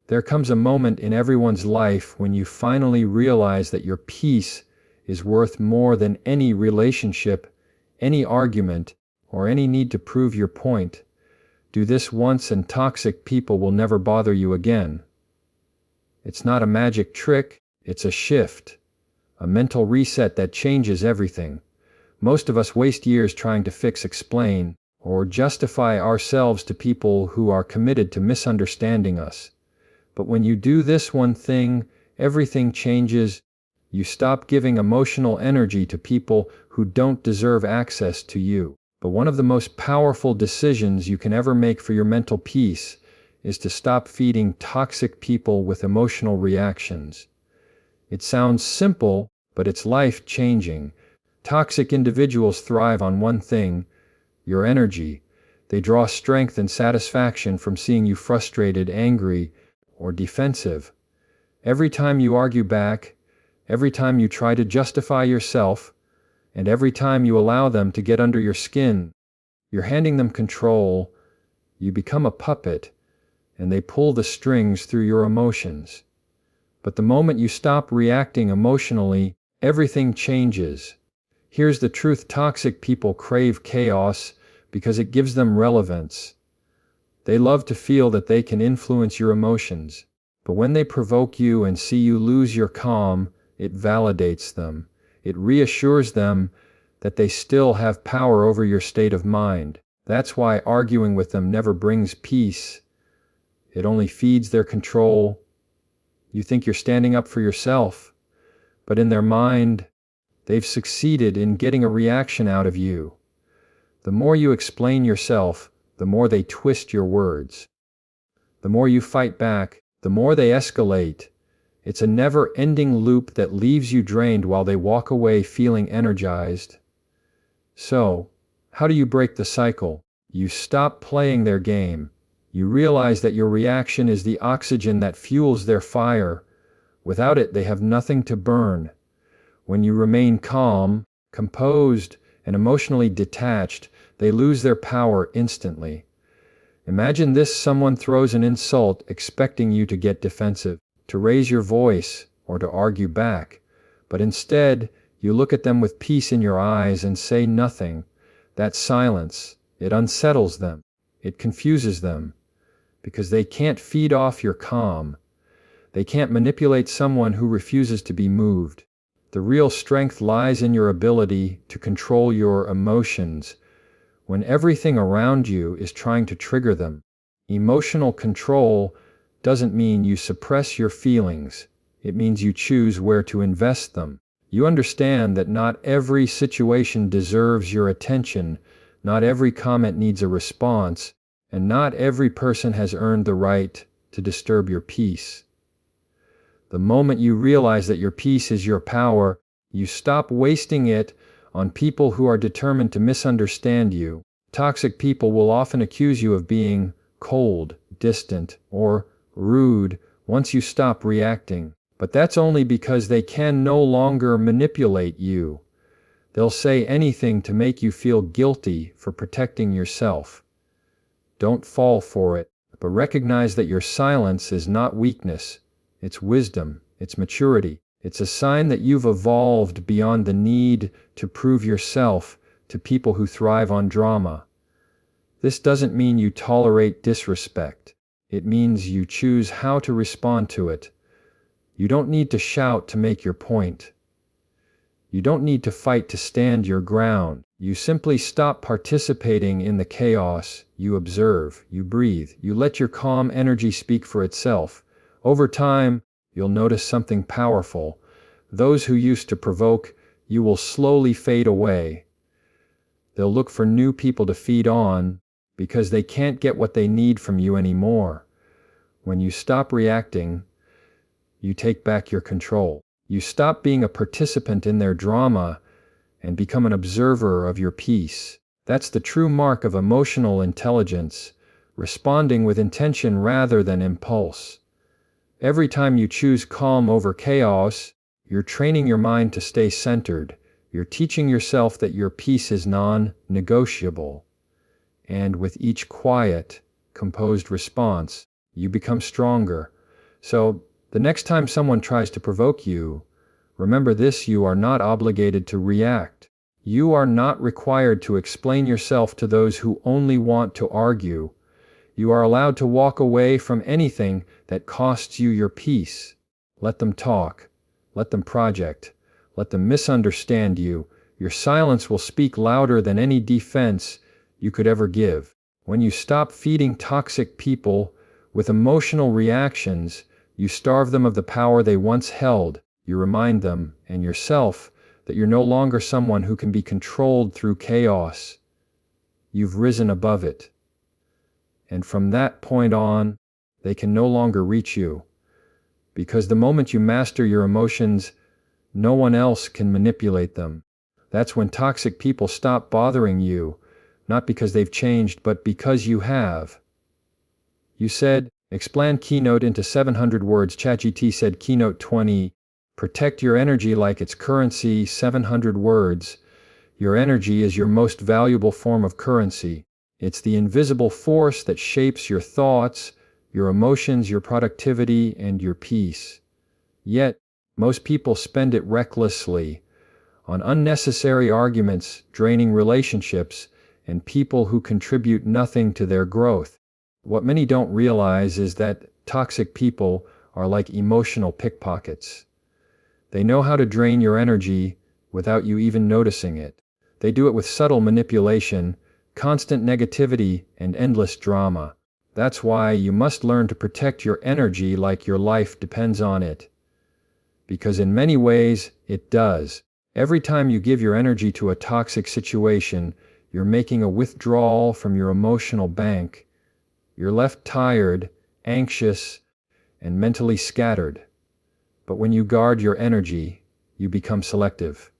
There comes a moment in everyone's life when you finally realize that your peace is worth more than any relationship, any argument, or any need to prove your point. Do this once and toxic people will never bother you again. It's not a magic trick, it's a shift, a mental reset that changes everything. Most of us waste years trying to fix, explain, or justify ourselves to people who are committed to misunderstanding us. But when you do this one thing, everything changes. You stop giving emotional energy to people who don't deserve access to you. But one of the most powerful decisions you can ever make for your mental peace is to stop feeding toxic people with emotional reactions. It sounds simple, but it's life-changing. Toxic individuals thrive on one thing: your energy. They draw strength and satisfaction from seeing you frustrated, angry, or defensive. Every time you argue back, every time you try to justify yourself, and every time you allow them to get under your skin, you're handing them control. You become a puppet, and they pull the strings through your emotions. But the moment you stop reacting emotionally, everything changes. Here's the truth: toxic people crave chaos because it gives them relevance. They love to feel that they can influence your emotions. But when they provoke you and see you lose your calm, it validates them. It reassures them that they still have power over your state of mind. That's why arguing with them never brings peace. It only feeds their control. You think you're standing up for yourself, but in their mind, they've succeeded in getting a reaction out of you. The more you explain yourself, the more they twist your words. The more you fight back, the more they escalate. It's a never-ending loop that leaves you drained while they walk away feeling energized. So, how do you break the cycle? You stop playing their game. You realize that your reaction is the oxygen that fuels their fire. Without it, they have nothing to burn. When you remain calm, composed, and emotionally detached, they lose their power instantly. Imagine this: someone throws an insult expecting you to get defensive, to raise your voice, or to argue back. But instead, you look at them with peace in your eyes and say nothing. That silence, it unsettles them. It confuses them. Because they can't feed off your calm. They can't manipulate someone who refuses to be moved. The real strength lies in your ability to control your emotions when everything around you is trying to trigger them. Emotional control doesn't mean you suppress your feelings. It means you choose where to invest them. You understand that not every situation deserves your attention, not every comment needs a response, and not every person has earned the right to disturb your peace. The moment you realize that your peace is your power, you stop wasting it on people who are determined to misunderstand you. Toxic people will often accuse you of being cold, distant, or rude once you stop reacting. But that's only because they can no longer manipulate you. They'll say anything to make you feel guilty for protecting yourself. Don't fall for it, but recognize that your silence is not weakness. It's wisdom, it's maturity. It's a sign that you've evolved beyond the need to prove yourself to people who thrive on drama. This doesn't mean you tolerate disrespect. It means you choose how to respond to it. You don't need to shout to make your point. You don't need to fight to stand your ground. You simply stop participating in the chaos. You observe, you breathe, you let your calm energy speak for itself. Over time, you'll notice something powerful. Those who used to provoke you will slowly fade away. They'll look for new people to feed on because they can't get what they need from you anymore. When you stop reacting, you take back your control. You stop being a participant in their drama and become an observer of your peace. That's the true mark of emotional intelligence, responding with intention rather than impulse. Every time you choose calm over chaos, you're training your mind to stay centered. You're teaching yourself that your peace is non-negotiable. And with each quiet, composed response, you become stronger. So, the next time someone tries to provoke you, remember this: you are not obligated to react. You are not required to explain yourself to those who only want to argue. You are allowed to walk away from anything that costs you your peace. Let them talk. Let them project. Let them misunderstand you. Your silence will speak louder than any defense you could ever give. When you stop feeding toxic people with emotional reactions, you starve them of the power they once held. You remind them and yourself that you're no longer someone who can be controlled through chaos. You've risen above it. And from that point on, they can no longer reach you. Because the moment you master your emotions, no one else can manipulate them. That's when toxic people stop bothering you, not because they've changed, but because you have. You said, expand keynote into 700 words. ChatGPT said keynote 20. Protect your energy like it's currency. 700 words. Your energy is your most valuable form of currency. It's the invisible force that shapes your thoughts, your emotions, your productivity, and your peace. Yet, most people spend it recklessly on unnecessary arguments, draining relationships, and people who contribute nothing to their growth. What many don't realize is that toxic people are like emotional pickpockets. They know how to drain your energy without you even noticing it. They do it with subtle manipulation, constant negativity, and endless drama. That's why you must learn to protect your energy like your life depends on it. Because in many ways, it does. Every time you give your energy to a toxic situation, you're making a withdrawal from your emotional bank. You're left tired, anxious, and mentally scattered. But when you guard your energy, you become selective.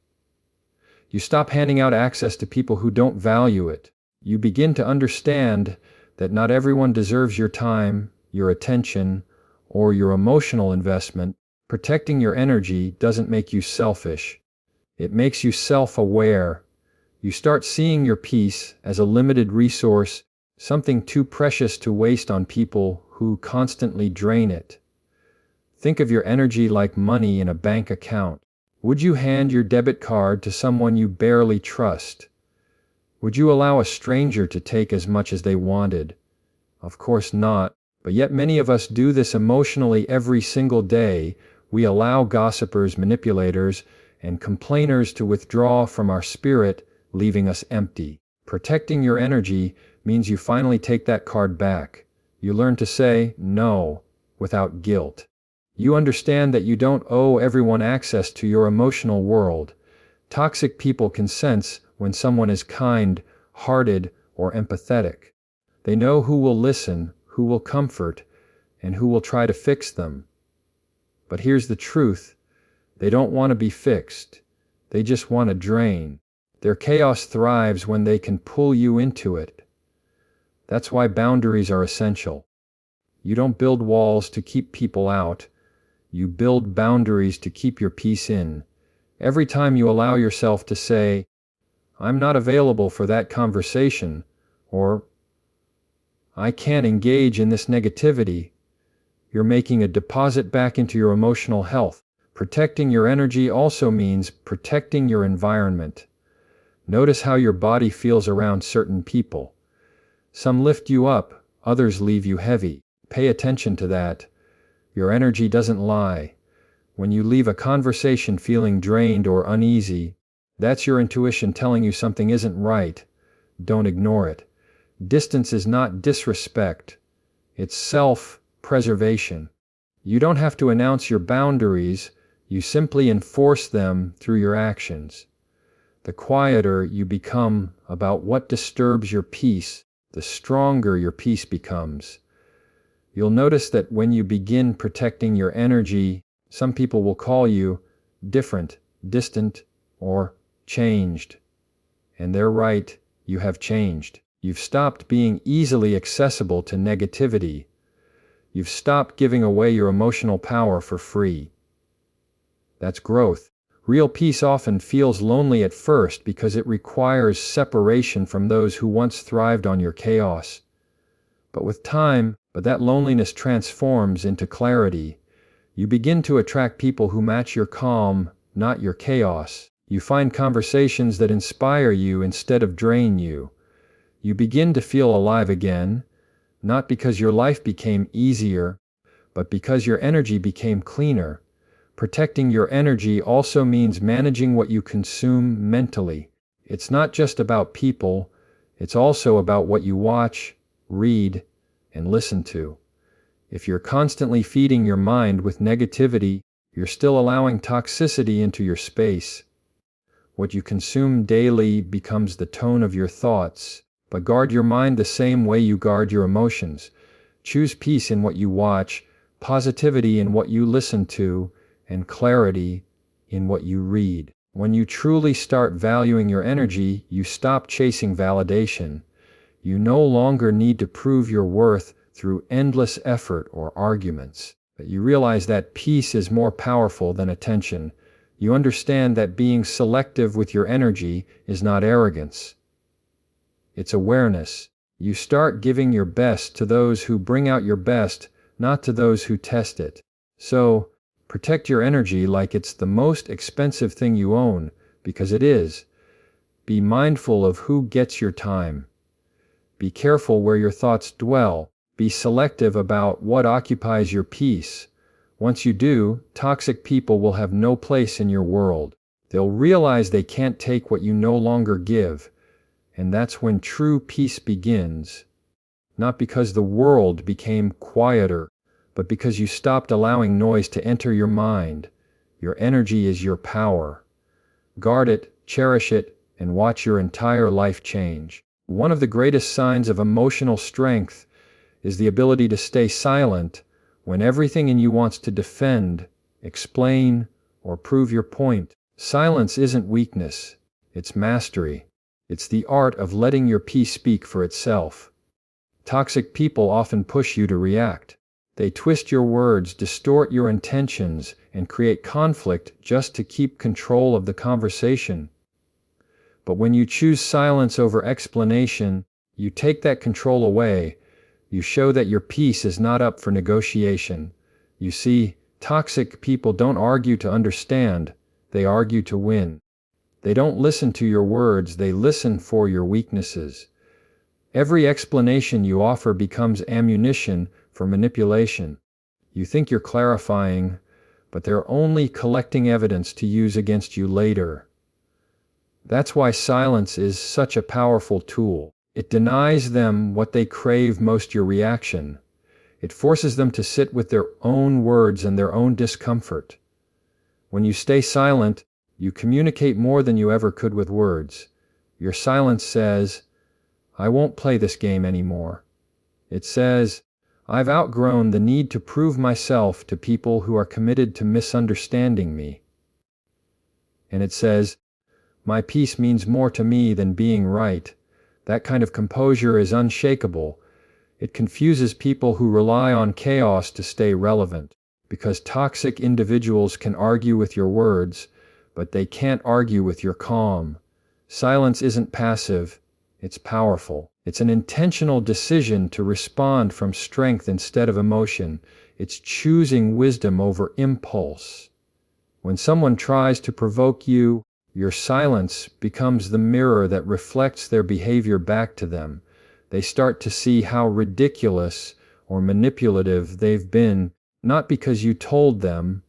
You stop handing out access to people who don't value it. You begin to understand that not everyone deserves your time, your attention, or your emotional investment. Protecting your energy doesn't make you selfish. It makes you self-aware. You start seeing your peace as a limited resource, something too precious to waste on people who constantly drain it. Think of your energy like money in a bank account. Would you hand your debit card to someone you barely trust? Would you allow a stranger to take as much as they wanted? Of course not, but yet many of us do this emotionally every single day. We allow gossipers, manipulators, and complainers to withdraw from our spirit, leaving us empty. Protecting your energy means you finally take that card back. You learn to say no without guilt. You understand that you don't owe everyone access to your emotional world. Toxic people can sense when someone is kind, hearted, or empathetic. They know who will listen, who will comfort, and who will try to fix them. But here's the truth. They don't want to be fixed. They just want to drain. Their chaos thrives when they can pull you into it. That's why boundaries are essential. You don't build walls to keep people out. You build boundaries to keep your peace in. Every time you allow yourself to say, "I'm not available for that conversation," or "I can't engage in this negativity," you're making a deposit back into your emotional health. Protecting your energy also means protecting your environment. Notice how your body feels around certain people. Some lift you up, others leave you heavy. Pay attention to that. Your energy doesn't lie. When you leave a conversation feeling drained or uneasy, that's your intuition telling you something isn't right. Don't ignore it. Distance is not disrespect. It's self-preservation. You don't have to announce your boundaries. You simply enforce them through your actions. The quieter you become about what disturbs your peace, the stronger your peace becomes. You'll notice that when you begin protecting your energy, some people will call you different, distant, or changed. And they're right, you have changed. You've stopped being easily accessible to negativity. You've stopped giving away your emotional power for free. That's growth. Real peace often feels lonely at first because it requires separation from those who once thrived on your chaos. But with time, But that loneliness transforms into clarity. You begin to attract people who match your calm, not your chaos. You find conversations that inspire you instead of drain you. You begin to feel alive again, not because your life became easier, but because your energy became cleaner. Protecting your energy also means managing what you consume mentally. It's not just about people, it's also about what you watch, read, and listen to. If you're constantly feeding your mind with negativity, you're still allowing toxicity into your space. What you consume daily becomes the tone of your thoughts, but guard your mind the same way you guard your emotions. Choose peace in what you watch, positivity in what you listen to, and clarity in what you read. When you truly start valuing your energy, you stop chasing validation. You no longer need to prove your worth through endless effort or arguments. But you realize that peace is more powerful than attention. You understand that being selective with your energy is not arrogance. It's awareness. You start giving your best to those who bring out your best, not to those who test it. So, protect your energy like it's the most expensive thing you own, because it is. Be mindful of who gets your time. Be careful where your thoughts dwell. Be selective about what occupies your peace. Once you do, toxic people will have no place in your world. They'll realize they can't take what you no longer give. And that's when true peace begins. Not because the world became quieter, but because you stopped allowing noise to enter your mind. Your energy is your power. Guard it, cherish it, and watch your entire life change. One of the greatest signs of emotional strength is the ability to stay silent when everything in you wants to defend, explain, or prove your point. Silence isn't weakness, it's mastery. It's the art of letting your peace speak for itself. Toxic people often push you to react. They twist your words, distort your intentions, and create conflict just to keep control of the conversation. But when you choose silence over explanation, you take that control away. You show that your peace is not up for negotiation. You see, toxic people don't argue to understand, they argue to win. They don't listen to your words, they listen for your weaknesses. Every explanation you offer becomes ammunition for manipulation. You think you're clarifying, but they're only collecting evidence to use against you later. That's why silence is such a powerful tool. It denies them what they crave most, your reaction. It forces them to sit with their own words and their own discomfort. When you stay silent, you communicate more than you ever could with words. Your silence says, I won't play this game anymore. It says, I've outgrown the need to prove myself to people who are committed to misunderstanding me. And it says, my peace means more to me than being right. That kind of composure is unshakable. It confuses people who rely on chaos to stay relevant, because toxic individuals can argue with your words, but they can't argue with your calm. Silence isn't passive, it's powerful. It's an intentional decision to respond from strength instead of emotion. It's choosing wisdom over impulse. When someone tries to provoke you, your silence becomes the mirror that reflects their behavior back to them. They start to see how ridiculous or manipulative they've been, not because you told them,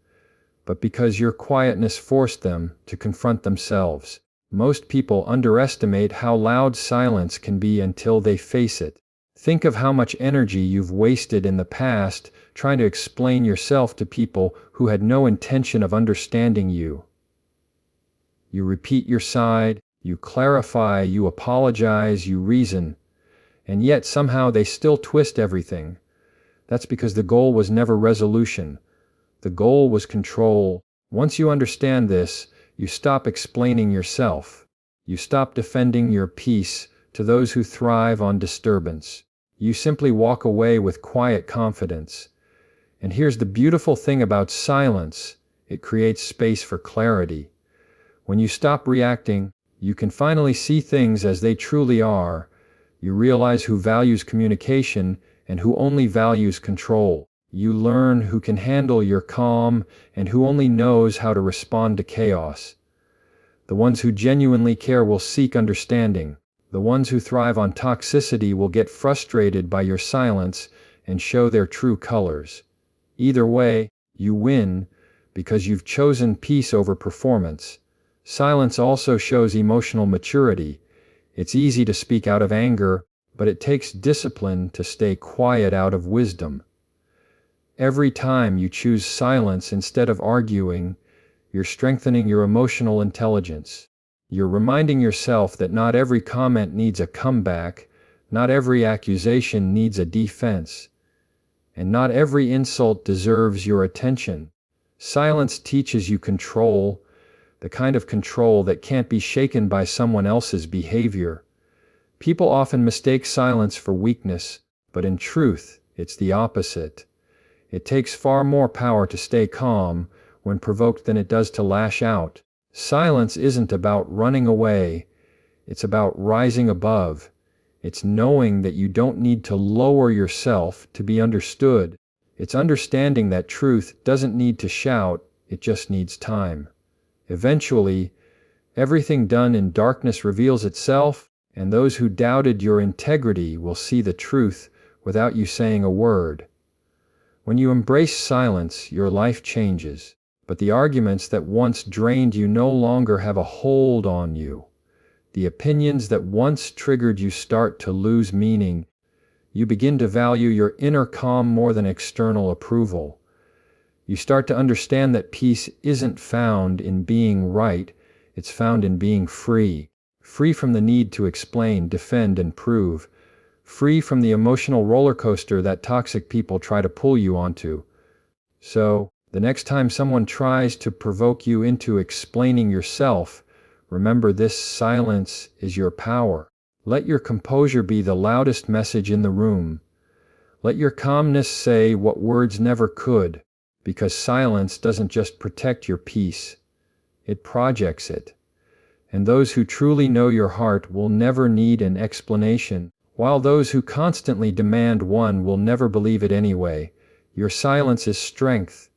but because your quietness forced them to confront themselves. Most people underestimate how loud silence can be until they face it. Think of how much energy you've wasted in the past trying to explain yourself to people who had no intention of understanding you. You repeat your side, you clarify, you apologize, you reason, and yet somehow they still twist everything. That's because the goal was never resolution. The goal was control. Once you understand this, you stop explaining yourself. You stop defending your peace to those who thrive on disturbance. You simply walk away with quiet confidence. And here's the beautiful thing about silence. It creates space for clarity. When you stop reacting, you can finally see things as they truly are. You realize who values communication and who only values control. You learn who can handle your calm and who only knows how to respond to chaos. The ones who genuinely care will seek understanding. The ones who thrive on toxicity will get frustrated by your silence and show their true colors. Either way, you win because you've chosen peace over performance. Silence also shows emotional maturity. It's easy to speak out of anger, but it takes discipline to stay quiet out of wisdom. Every time you choose silence instead of arguing, you're strengthening your emotional intelligence. You're reminding yourself that not every comment needs a comeback, not every accusation needs a defense, and not every insult deserves your attention. Silence teaches you control, the kind of control that can't be shaken by someone else's behavior. People often mistake silence for weakness, but in truth, it's the opposite. It takes far more power to stay calm when provoked than it does to lash out. Silence isn't about running away, it's about rising above. It's knowing that you don't need to lower yourself to be understood. It's understanding that truth doesn't need to shout, it just needs time. Eventually, everything done in darkness reveals itself, and those who doubted your integrity will see the truth without you saying a word. When you embrace silence, your life changes, but the arguments that once drained you no longer have a hold on you. The opinions that once triggered you start to lose meaning. You begin to value your inner calm more than external approval. You start to understand that peace isn't found in being right, it's found in being free. Free from the need to explain, defend, and prove. Free from the emotional roller coaster that toxic people try to pull you onto. So, the next time someone tries to provoke you into explaining yourself, remember this: silence is your power. Let your composure be the loudest message in the room. Let your calmness say what words never could, because silence doesn't just protect your peace, it projects it. And those who truly know your heart will never need an explanation, while those who constantly demand one will never believe it anyway. Your silence is strength.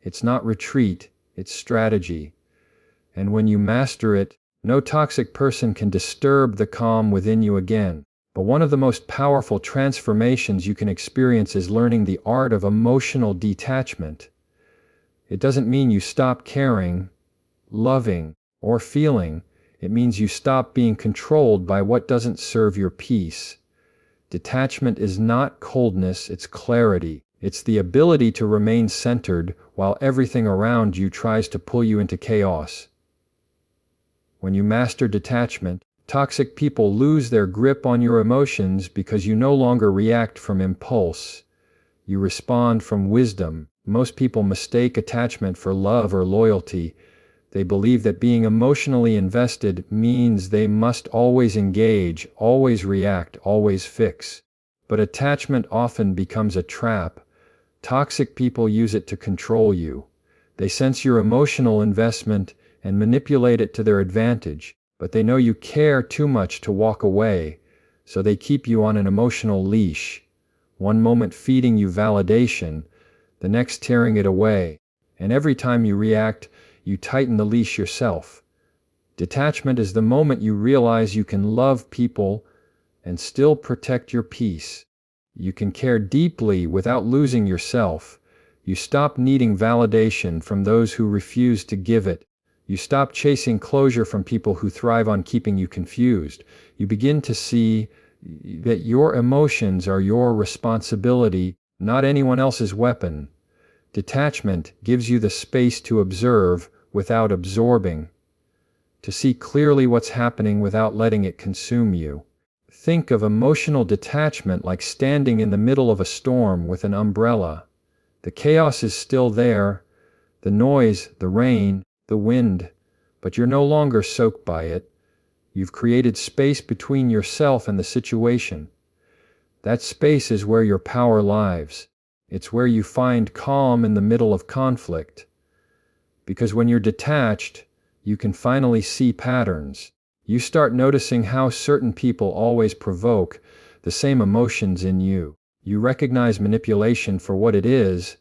It's not retreat, it's strategy. And when you master it, no toxic person can disturb the calm within you again. But one of the most powerful transformations you can experience is learning the art of emotional detachment. It doesn't mean you stop caring, loving, or feeling. It means you stop being controlled by what doesn't serve your peace. Detachment is not coldness, it's clarity. It's the ability to remain centered while everything around you tries to pull you into chaos. When you master detachment, toxic people lose their grip on your emotions because you no longer react from impulse. You respond from wisdom. Most people mistake attachment for love or loyalty. They believe that being emotionally invested means they must always engage, always react, always fix. But attachment often becomes a trap. Toxic people use it to control you. They sense your emotional investment and manipulate it to their advantage, but they know you care too much to walk away, so they keep you on an emotional leash. One moment feeding you validation, the next tearing it away, and every time you react, you tighten the leash yourself. Detachment is the moment you realize you can love people and still protect your peace. You can care deeply without losing yourself. You stop needing validation from those who refuse to give it. You stop chasing closure from people who thrive on keeping you confused. You begin to see that your emotions are your responsibility, not anyone else's weapon. Detachment gives you the space to observe without absorbing, to see clearly what's happening without letting it consume you. Think of emotional detachment like standing in the middle of a storm with an umbrella. The chaos is still there, the noise, the rain, the wind, but you're no longer soaked by it. You've created space between yourself and the situation. That space is where your power lies. It's where you find calm in the middle of conflict. Because when you're detached, you can finally see patterns. You start noticing how certain people always provoke the same emotions in you. You recognize manipulation for what it is,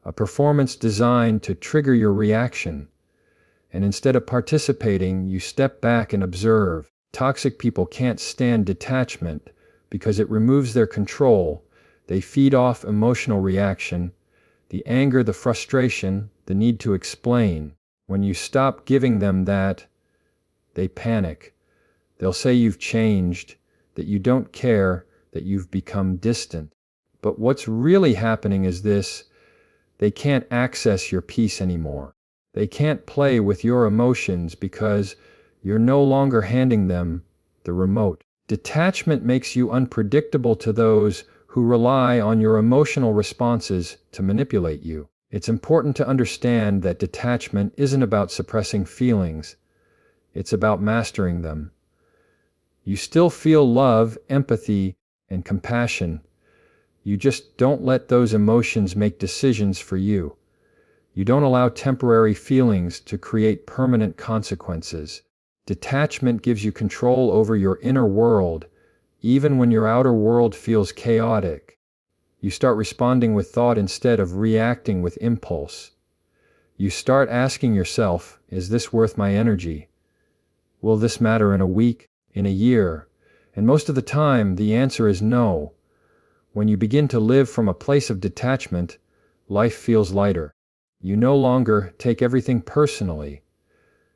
a performance designed to trigger your reaction. And instead of participating, you step back and observe. Toxic people can't stand detachment because it removes their control. They feed off emotional reaction, the anger, the frustration, the need to explain. When you stop giving them that, they panic. They'll say you've changed, that you don't care, that you've become distant. But what's really happening is this: they can't access your peace anymore. They can't play with your emotions because you're no longer handing them the remote. Detachment makes you unpredictable to those who rely on your emotional responses to manipulate you. It's important to understand that detachment isn't about suppressing feelings. It's about mastering them. You still feel love, empathy, and compassion. You just don't let those emotions make decisions for you. You don't allow temporary feelings to create permanent consequences. Detachment gives you control over your inner world, even when your outer world feels chaotic. You start responding with thought instead of reacting with impulse. You start asking yourself, is this worth my energy? Will this matter in a week, in a year? And most of the time, the answer is no. When you begin to live from a place of detachment, life feels lighter. You no longer take everything personally.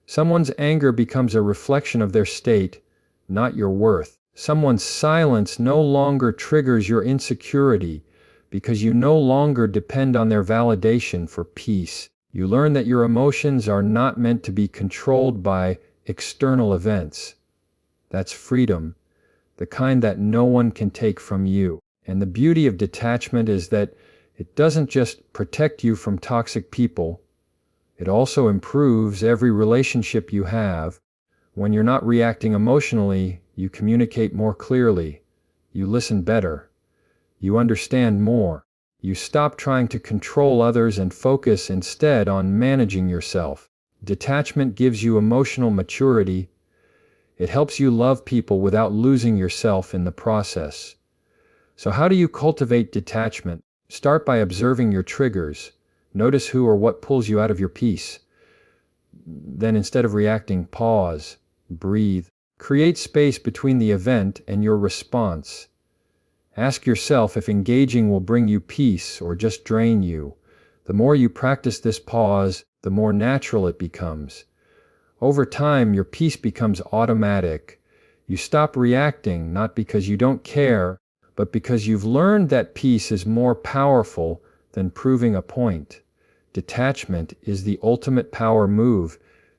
Someone's anger becomes a reflection of their state, not your worth. Someone's silence no longer triggers your insecurity because you no longer depend on their validation for peace. You learn that your emotions are not meant to be controlled by external events. That's freedom, the kind that no one can take from you. And the beauty of detachment is that it doesn't just protect you from toxic people, it also improves every relationship you have. When you're not reacting emotionally, you communicate more clearly, you listen better, you understand more. You stop trying to control others and focus instead on managing yourself. Detachment gives you emotional maturity. It helps you love people without losing yourself in the process. So how do you cultivate detachment? Start by observing your triggers. Notice who or what pulls you out of your peace. Then instead of reacting, pause, breathe. Create space between the event and your response. Ask yourself if engaging will bring you peace or just drain you. The more you practice this pause, the more natural it becomes. Over time, your peace becomes automatic. You stop reacting, not because you don't care, but because you've learned that peace is more powerful than proving a point. Detachment is the ultimate power move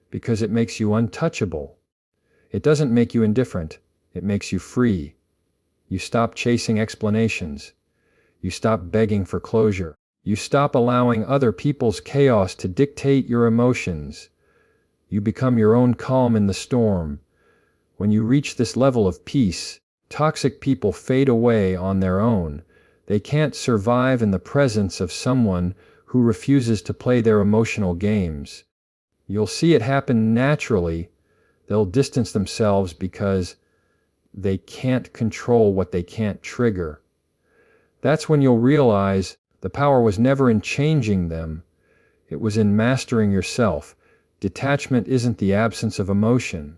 because it makes you untouchable. It doesn't make you indifferent, it makes you free. You stop chasing explanations. You stop begging for closure. You stop allowing other people's chaos to dictate your emotions. You become your own calm in the storm. When you reach this level of peace, toxic people fade away on their own. They can't survive in the presence of someone who refuses to play their emotional games. You'll see it happen naturally. They'll distance themselves because they can't control what they can't trigger. That's when you'll realize the power was never in changing them. It was in mastering yourself. Detachment isn't the absence of emotion.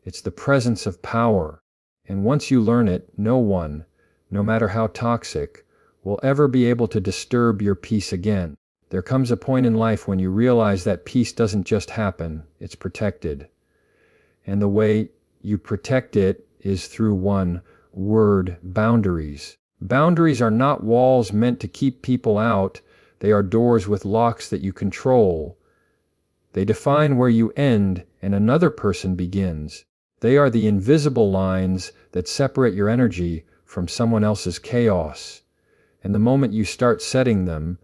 It's the presence of power. And once you learn it, no one, no matter how toxic, will ever be able to disturb your peace again. There comes a point in life when you realize that peace doesn't just happen, it's protected. And the way you protect it is through one word: boundaries. Boundaries are not walls meant to keep people out. They are doors with locks that you control. They define where you end and another person begins. They are the invisible lines that separate your energy from someone else's chaos. And the moment you start setting them,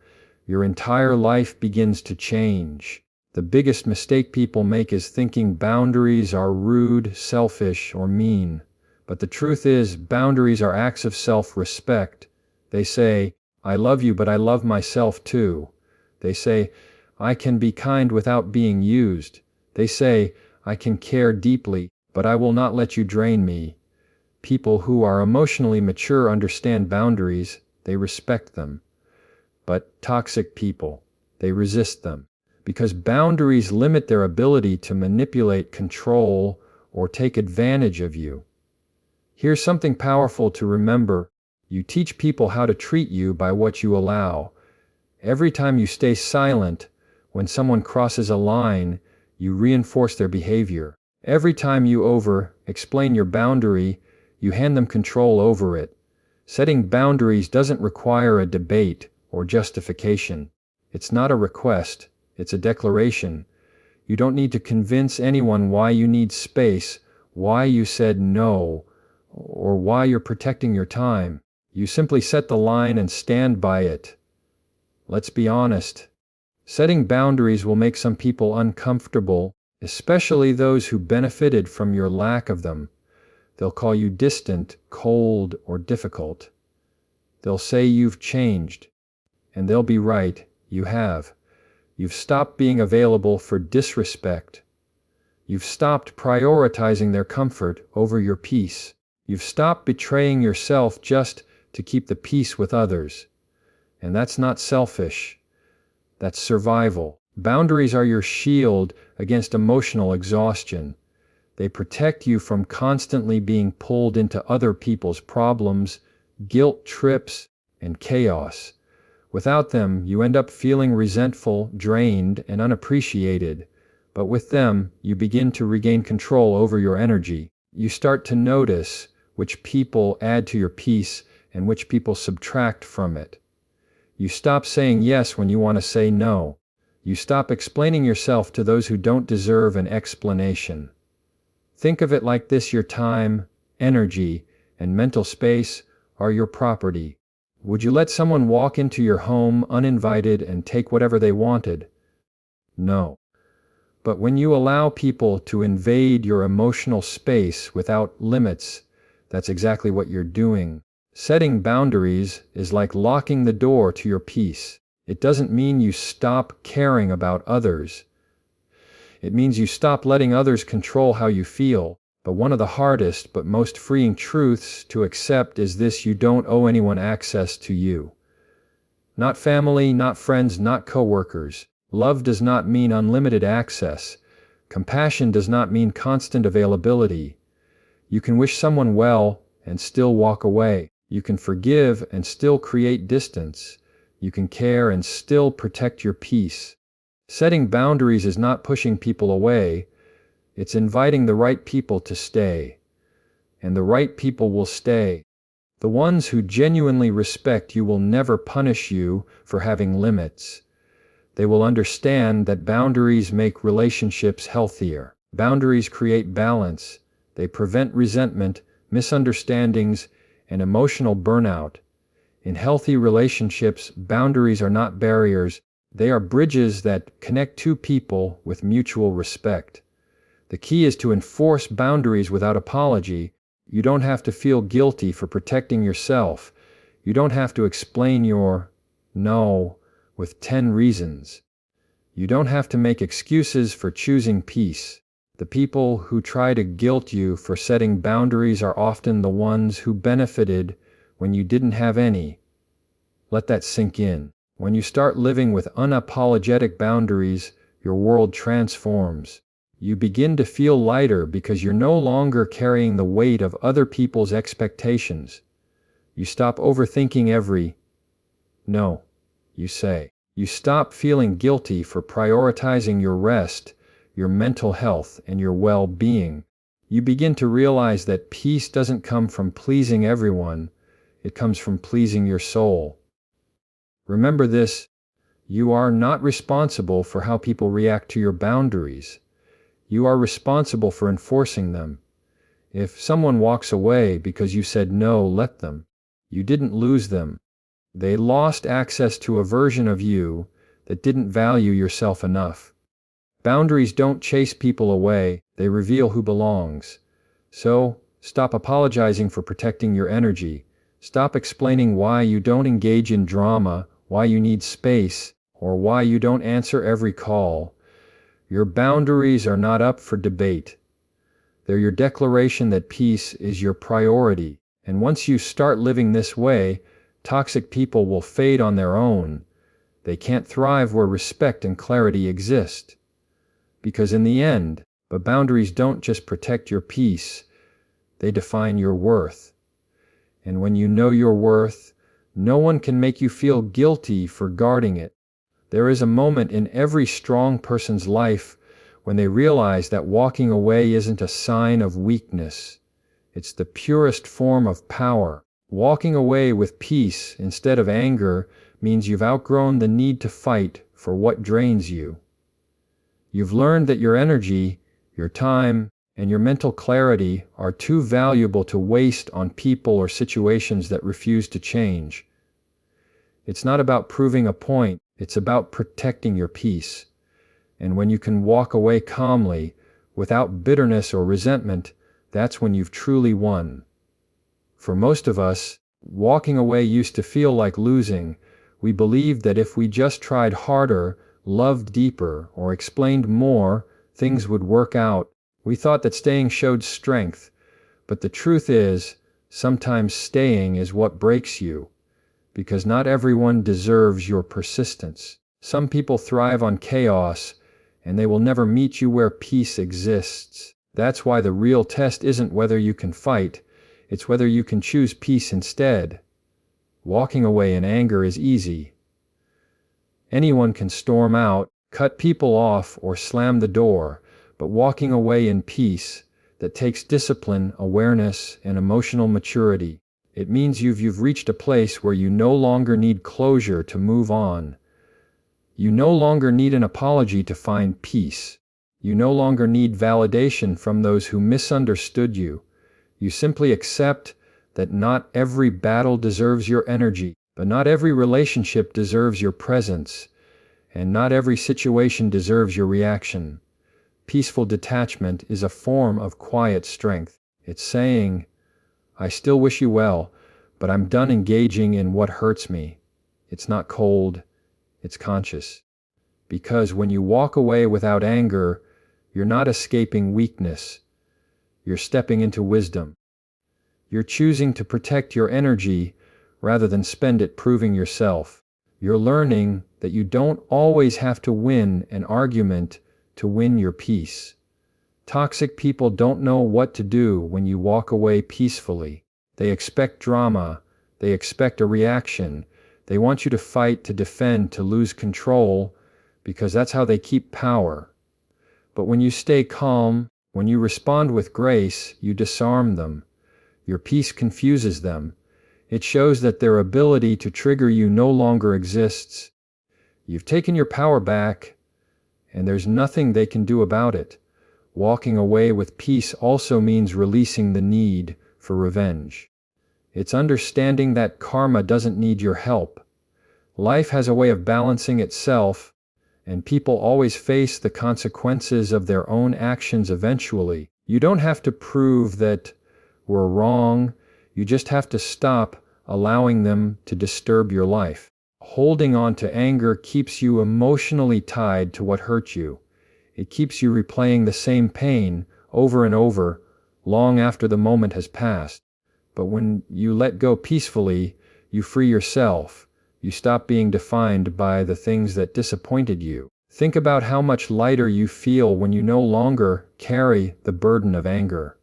your entire life begins to change. The biggest mistake people make is thinking boundaries are rude, selfish, or mean. But the truth is, boundaries are acts of self-respect. They say, I love you, but I love myself too. They say, I can be kind without being used. They say, I can care deeply, but I will not let you drain me. People who are emotionally mature understand boundaries, they respect them. But toxic people, they resist them, because boundaries limit their ability to manipulate, control, or take advantage of you. Here's something powerful to remember. You teach people how to treat you by what you allow. Every time you stay silent, when someone crosses a line, you reinforce their behavior. Every time you explain your boundary, you hand them control over it. Setting boundaries doesn't require a debate or justification. It's not a request, it's a declaration. You don't need to convince anyone why you need space, why you said no, or why you're protecting your time. You simply set the line and stand by it. Let's be honest. Setting boundaries will make some people uncomfortable, especially those who benefited from your lack of them. They'll call you distant, cold, or difficult. They'll say you've changed. And they'll be right, you have. You've stopped being available for disrespect. You've stopped prioritizing their comfort over your peace. You've stopped betraying yourself just to keep the peace with others. And that's not selfish. That's survival. Boundaries are your shield against emotional exhaustion. They protect you from constantly being pulled into other people's problems, guilt trips, and chaos. Without them, you end up feeling resentful, drained, and unappreciated. But with them, you begin to regain control over your energy. You start to notice which people add to your peace and which people subtract from it. You stop saying yes when you want to say no. You stop explaining yourself to those who don't deserve an explanation. Think of it like this: your time, energy, and mental space are your property. Would you let someone walk into your home uninvited and take whatever they wanted? No. But when you allow people to invade your emotional space without limits, that's exactly what you're doing. Setting boundaries is like locking the door to your peace. It doesn't mean you stop caring about others. It means you stop letting others control how you feel. But one of the hardest but most freeing truths to accept is this: you don't owe anyone access to you. Not family, not friends, not coworkers. Love does not mean unlimited access. Compassion does not mean constant availability. You can wish someone well and still walk away. You can forgive and still create distance. You can care and still protect your peace. Setting boundaries is not pushing people away. It's inviting the right people to stay. And the right people will stay. The ones who genuinely respect you will never punish you for having limits. They will understand that boundaries make relationships healthier. Boundaries create balance. They prevent resentment, misunderstandings, and emotional burnout. In healthy relationships, boundaries are not barriers. They are bridges that connect two people with mutual respect. The key is to enforce boundaries without apology. You don't have to feel guilty for protecting yourself. You don't have to explain your no with 10 reasons. You don't have to make excuses for choosing peace. The people who try to guilt you for setting boundaries are often the ones who benefited when you didn't have any. Let that sink in. When you start living with unapologetic boundaries, your world transforms. You begin to feel lighter because you're no longer carrying the weight of other people's expectations. You stop overthinking every no you say. You stop feeling guilty for prioritizing your rest, your mental health, and your well-being. You begin to realize that peace doesn't come from pleasing everyone. It comes from pleasing your soul. Remember this: you are not responsible for how people react to your boundaries. You are responsible for enforcing them. If someone walks away because you said no, let them. You didn't lose them. They lost access to a version of you that didn't value yourself enough. Boundaries don't chase people away, they reveal who belongs. So, stop apologizing for protecting your energy. Stop explaining why you don't engage in drama, why you need space, or why you don't answer every call. Your boundaries are not up for debate. They're your declaration that peace is your priority. And once you start living this way, toxic people will fade on their own. They can't thrive where respect and clarity exist. Because in the end, but boundaries don't just protect your peace, they define your worth. And when you know your worth, no one can make you feel guilty for guarding it. There is a moment in every strong person's life when they realize that walking away isn't a sign of weakness. It's the purest form of power. Walking away with peace instead of anger means you've outgrown the need to fight for what drains you. You've learned that your energy, your time, and your mental clarity are too valuable to waste on people or situations that refuse to change. It's not about proving a point, it's about protecting your peace. And when you can walk away calmly, without bitterness or resentment, that's when you've truly won. For most of us, walking away used to feel like losing. We believed that if we just tried harder, loved deeper, or explained more, things would work out. We thought that staying showed strength, but the truth is, sometimes staying is what breaks you, because not everyone deserves your persistence. Some people thrive on chaos, and they will never meet you where peace exists. That's why the real test isn't whether you can fight, it's whether you can choose peace instead. Walking away in anger is easy. Anyone can storm out, cut people off, or slam the door, but walking away in peace, that takes discipline, awareness, and emotional maturity. It means you've reached a place where you no longer need closure to move on. You no longer need an apology to find peace. You no longer need validation from those who misunderstood you. You simply accept that not every battle deserves your energy, but not every relationship deserves your presence, and not every situation deserves your reaction. Peaceful detachment is a form of quiet strength. It's saying, I still wish you well, but I'm done engaging in what hurts me. It's not cold, it's conscious. Because when you walk away without anger, you're not escaping weakness. You're stepping into wisdom. You're choosing to protect your energy rather than spend it proving yourself. You're learning that you don't always have to win an argument to win your peace. Toxic people don't know what to do when you walk away peacefully. They expect drama. They expect a reaction. They want you to fight, to defend, to lose control, because that's how they keep power. But when you stay calm, when you respond with grace, you disarm them. Your peace confuses them. It shows that their ability to trigger you no longer exists. You've taken your power back, and there's nothing they can do about it. Walking away with peace also means releasing the need for revenge. It's understanding that karma doesn't need your help. Life has a way of balancing itself, and people always face the consequences of their own actions eventually. You don't have to prove that we're wrong. You just have to stop allowing them to disturb your life. Holding on to anger keeps you emotionally tied to what hurt you. It keeps you replaying the same pain over and over, long after the moment has passed. But when you let go peacefully, you free yourself. You stop being defined by the things that disappointed you. Think about how much lighter you feel when you no longer carry the burden of anger.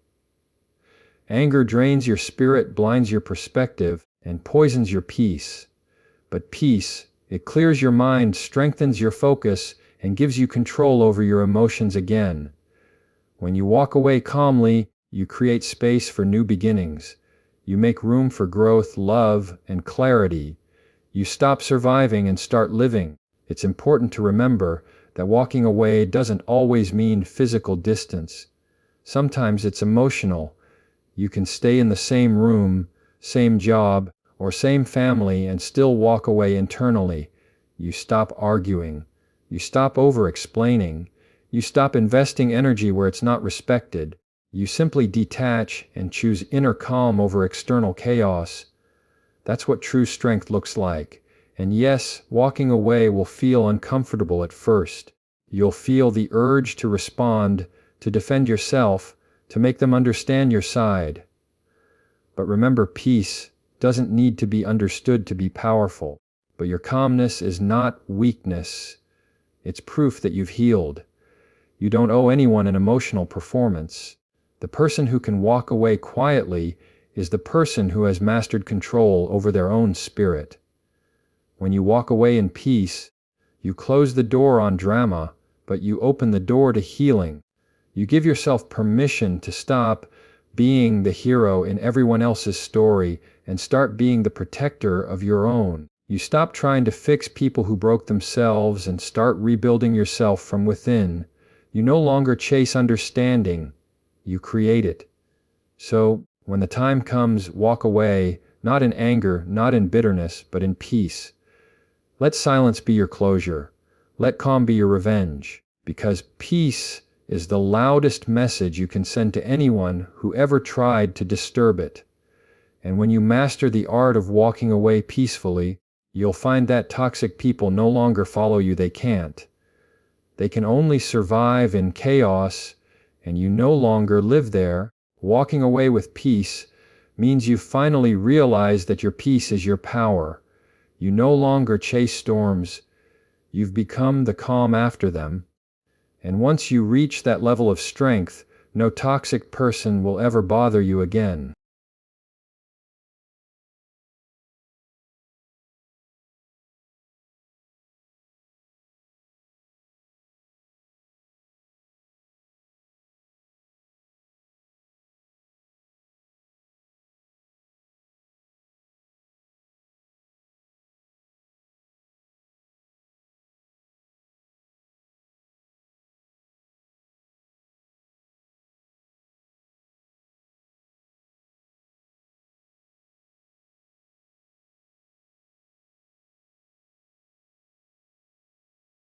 Anger drains your spirit, blinds your perspective, and poisons your peace. But peace, it clears your mind, strengthens your focus, and gives you control over your emotions again. When you walk away calmly, you create space for new beginnings. You make room for growth, love, and clarity. You stop surviving and start living. It's important to remember that walking away doesn't always mean physical distance. Sometimes it's emotional. You can stay in the same room, same job, or same family and still walk away internally. You stop arguing. You stop over-explaining. You stop investing energy where it's not respected. You simply detach and choose inner calm over external chaos. That's what true strength looks like. And yes, walking away will feel uncomfortable at first. You'll feel the urge to respond, to defend yourself, to make them understand your side. But remember, peace doesn't need to be understood to be powerful. But your calmness is not weakness. It's proof that you've healed. You don't owe anyone an emotional performance. The person who can walk away quietly is the person who has mastered control over their own spirit. When you walk away in peace, you close the door on drama, but you open the door to healing. You give yourself permission to stop being the hero in everyone else's story and start being the protector of your own. You stop trying to fix people who broke themselves and start rebuilding yourself from within. You no longer chase understanding, you create it. So, when the time comes, walk away, not in anger, not in bitterness, but in peace. Let silence be your closure. Let calm be your revenge. Because peace is the loudest message you can send to anyone who ever tried to disturb it. And when you master the art of walking away peacefully, you'll find that toxic people no longer follow you. They can't. They can only survive in chaos, and you no longer live there. Walking away with peace means you finally realize that your peace is your power. You no longer chase storms. You've become the calm after them. And once you reach that level of strength, no toxic person will ever bother you again.